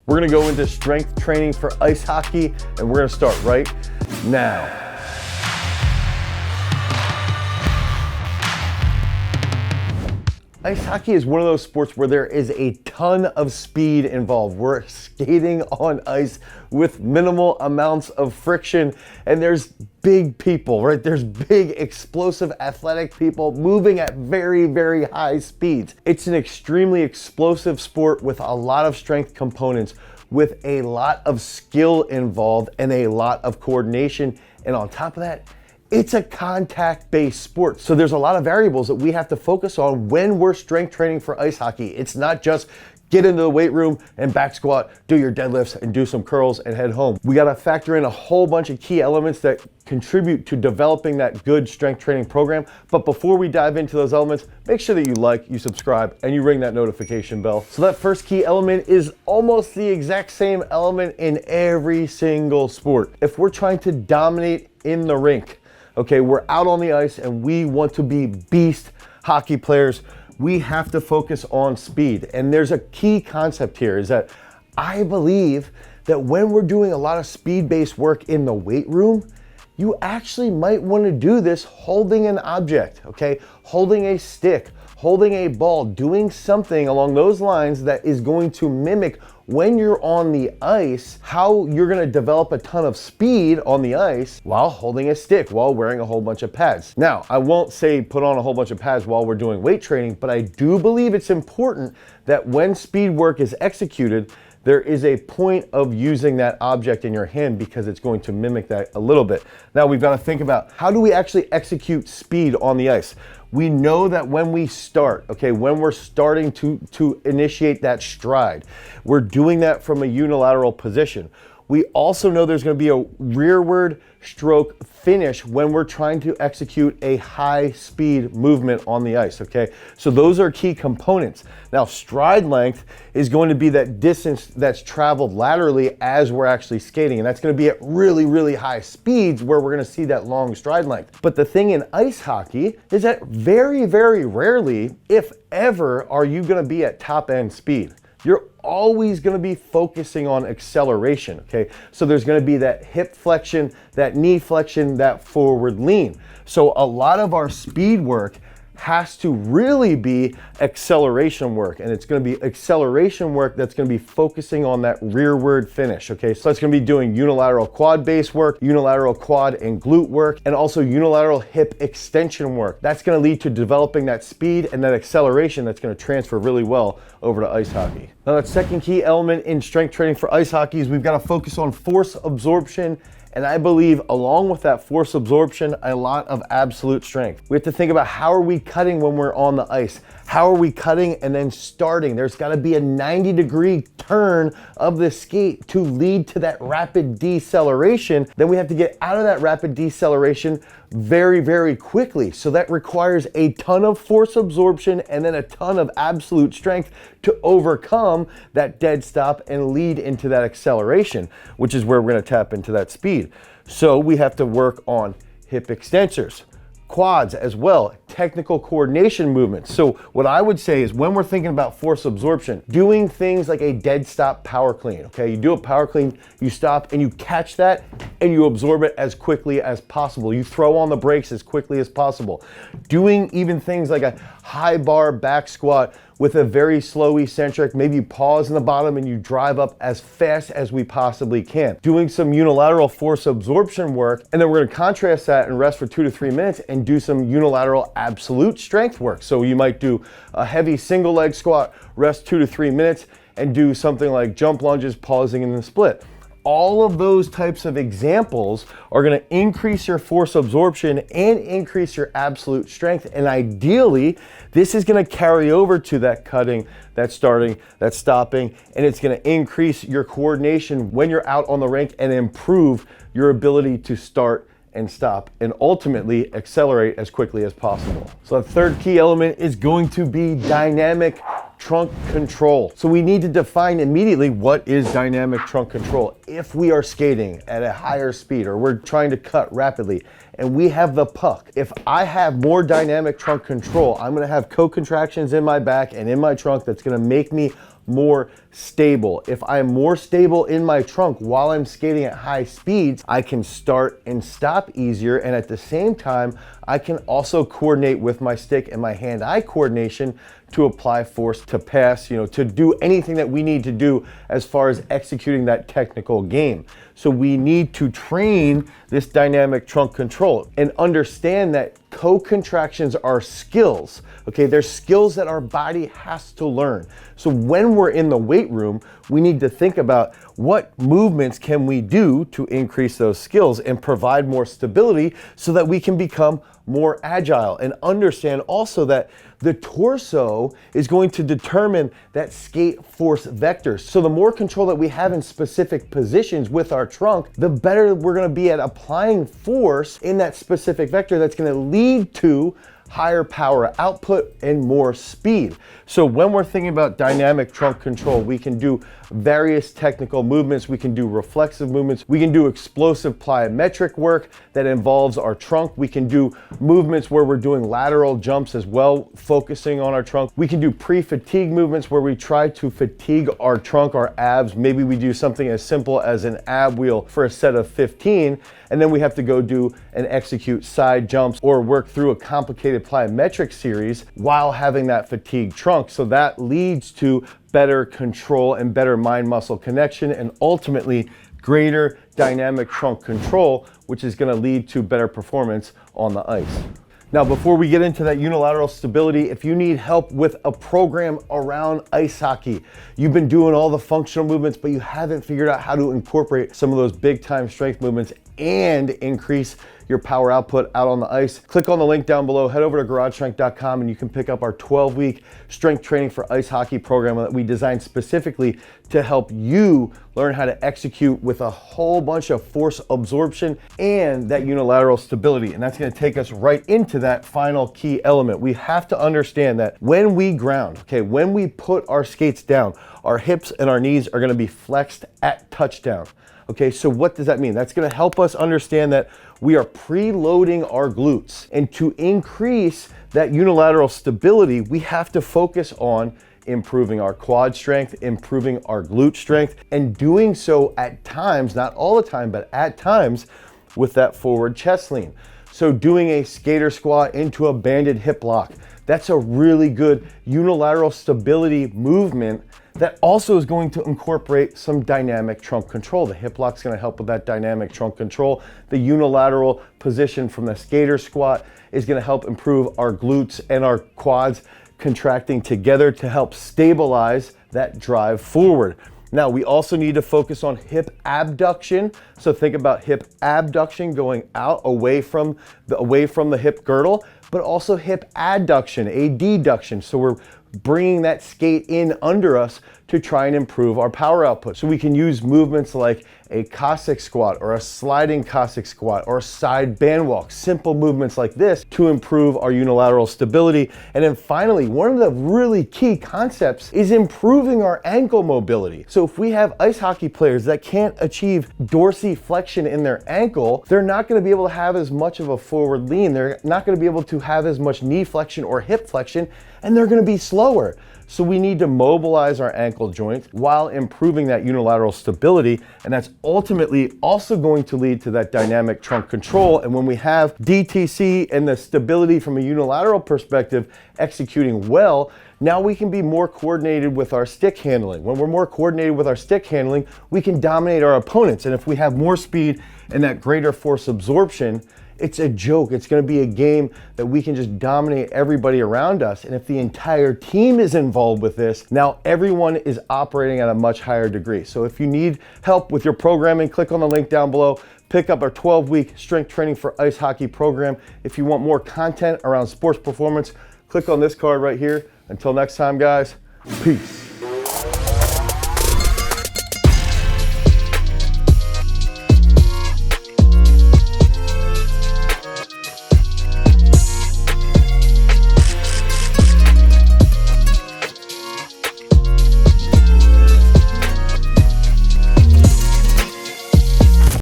We're gonna go into strength training for ice hockey, and we're gonna start right now. Ice hockey is one of those sports where there is a ton of speed involved. We're skating on ice with minimal amounts of friction, and there's big people, right? There's big, explosive, athletic people moving at very, very high speeds. It's an extremely explosive sport with a lot of strength components, with a lot of skill involved and a lot of coordination. And on top of that, it's a contact-based sport. So there's a lot of variables that we have to focus on when we're strength training for ice hockey. It's not just get into the weight room and back squat, do your deadlifts and do some curls and head home. We gotta factor in a whole bunch of key elements that contribute to developing that good strength training program. But before we dive into those elements, make sure that you like, you subscribe, and you ring that notification bell. So that first key element is almost the exact same element in every single sport. If we're trying to dominate in the rink, okay, we're out on the ice and we want to be beast hockey players, we have to focus on speed. And there's a key concept here is that I believe that when we're doing a lot of speed-based work in the weight room, you actually might want to do this holding an object, okay? Holding a stick, holding a ball, doing something along those lines that is going to mimic when you're on the ice, how you're gonna develop a ton of speed on the ice while holding a stick, while wearing a whole bunch of pads. Now, I won't say put on a whole bunch of pads while we're doing weight training, but I do believe it's important that when speed work is executed, there is a point of using that object in your hand because it's going to mimic that a little bit. Now we've got to think about how do we actually execute speed on the ice? We know that when we start, okay, when we're starting to initiate that stride, we're doing that from a unilateral position. We also know there's going to be a rearward stroke finish when we're trying to execute a high speed movement on the ice, okay? So those are key components. Now, stride length is going to be that distance that's traveled laterally as we're actually skating, and that's going to be at really, really high speeds where we're going to see that long stride length. But the thing in ice hockey is that very, very rarely, if ever, are you going to be at top end speed. You're always going to be focusing on acceleration, okay? So there's going to be that hip flexion, that knee flexion, that forward lean. So a lot of our speed work has to really be acceleration work, and it's going to be acceleration work that's going to be focusing on that rearward finish, okay? So it's going to be doing unilateral quad base work, unilateral quad and glute work, and also unilateral hip extension work. That's going to lead to developing that speed and that acceleration that's going to transfer really well over to ice hockey. Now, that second key element in strength training for ice hockey is we've got to focus on force absorption. And I believe along with that force absorption, a lot of absolute strength. We have to think about how are we cutting when we're on the ice? How are we cutting and then starting? There's gotta be a 90-degree turn of the skate to lead to that rapid deceleration. Then we have to get out of that rapid deceleration very, very quickly. So that requires a ton of force absorption and then a ton of absolute strength to overcome that dead stop and lead into that acceleration, which is where we're gonna tap into that speed. So we have to work on hip extensors, quads as well, technical coordination movements. So what I would say is when we're thinking about force absorption, doing things like a dead stop power clean, okay? You do a power clean, you stop and you catch that and you absorb it as quickly as possible. You throw on the brakes as quickly as possible. Doing even things like a high bar back squat with a very slow eccentric, maybe you pause in the bottom and you drive up as fast as we possibly can. Doing some unilateral force absorption work, and then we're gonna contrast that and rest for 2 to 3 minutes and do some unilateral absolute strength work. So you might do a heavy single leg squat, rest 2 to 3 minutes, and do something like jump lunges, pausing in the split. All of those types of examples are going to increase your force absorption and increase your absolute strength. And ideally, this is going to carry over to that cutting, that starting, that stopping, and it's going to increase your coordination when you're out on the rink and improve your ability to start and stop and ultimately accelerate as quickly as possible. So the third key element is going to be dynamic trunk control. So we need to define immediately what is dynamic trunk control. If we are skating at a higher speed or we're trying to cut rapidly and we have the puck, if I have more dynamic trunk control, I'm gonna have co-contractions in my back and in my trunk that's gonna make me more stable. If I'm more stable in my trunk while I'm skating at high speeds, I can start and stop easier, and at the same time, I can also coordinate with my stick and my hand-eye coordination to apply force, to pass, to do anything that we need to do as far as executing that technical game. So we need to train this dynamic trunk control and understand that toe contractions are skills. Okay, they're skills that our body has to learn. So when we're in the weight room, we need to think about what movements can we do to increase those skills and provide more stability so that we can become more agile, and understand also that the torso is going to determine that skate force vector. So the more control that we have in specific positions with our trunk, the better we're going to be at applying force in that specific vector that's going to lead to higher power output and more speed. So when we're thinking about dynamic trunk control, we can do various technical movements, we can do reflexive movements, we can do explosive plyometric work that involves our trunk, we can do movements where we're doing lateral jumps as well, focusing on our trunk. We can do pre-fatigue movements where we try to fatigue our trunk, our abs. Maybe we do something as simple as an ab wheel for a set of 15, and then we have to go do and execute side jumps or work through a complicated plyometric series while having that fatigued trunk. So that leads to better control and better mind-muscle connection, and ultimately greater dynamic trunk control, which is going to lead to better performance on the ice. Now, before we get into that unilateral stability, if you need help with a program around ice hockey, you've been doing all the functional movements, but you haven't figured out how to incorporate some of those big time strength movements and increase your power output out on the ice, click on the link down below, head over to garagestrength.com, and you can pick up our 12-week strength training for ice hockey program that we designed specifically to help you learn how to execute with a whole bunch of force absorption and that unilateral stability. And that's going to take us right into that final key element. We have to understand that when we ground, okay, when we put our skates down, our hips and our knees are going to be flexed at touchdown. Okay, so what does that mean? That's going to help us understand that we are preloading our glutes. And to increase that unilateral stability, we have to focus on improving our quad strength, improving our glute strength, and doing so at times, not all the time, but at times with that forward chest lean. So doing a skater squat into a banded hip lock, that's a really good unilateral stability movement that also is going to incorporate some dynamic trunk control. The hip lock's going to help with that dynamic trunk control. The unilateral position from the skater squat is going to help improve our glutes and our quads contracting together to help stabilize that drive forward. Now, we also need to focus on hip abduction. So think about hip abduction going out away from the hip girdle, but also hip adduction, a deduction. So we're bringing that skate in under us to try and improve our power output. So we can use movements like a COSSACK squat or a sliding COSSACK squat or a side band walk, simple movements like this to improve our unilateral stability. And then finally, one of the really key concepts is improving our ankle mobility. So if we have ice hockey players that can't achieve dorsiflexion in their ankle, they're not going to be able to have as much of a forward lean. They're not going to be able to have as much knee flexion or hip flexion, and they're going to be slower. So we need to mobilize our ankle joints while improving that unilateral stability, and that's ultimately also going to lead to that dynamic trunk control. And when we have DTC and the stability from a unilateral perspective executing well, now we can be more coordinated with our stick handling. When we're more coordinated with our stick handling, we can dominate our opponents. And if we have more speed and that greater force absorption, it's a joke. It's going to be a game that we can just dominate everybody around us. And if the entire team is involved with this, now everyone is operating at a much higher degree. So if you need help with your programming, click on the link down below. Pick up our 12-week strength training for ice hockey program. If you want more content around sports performance, click on this card right here. Until next time, guys, peace.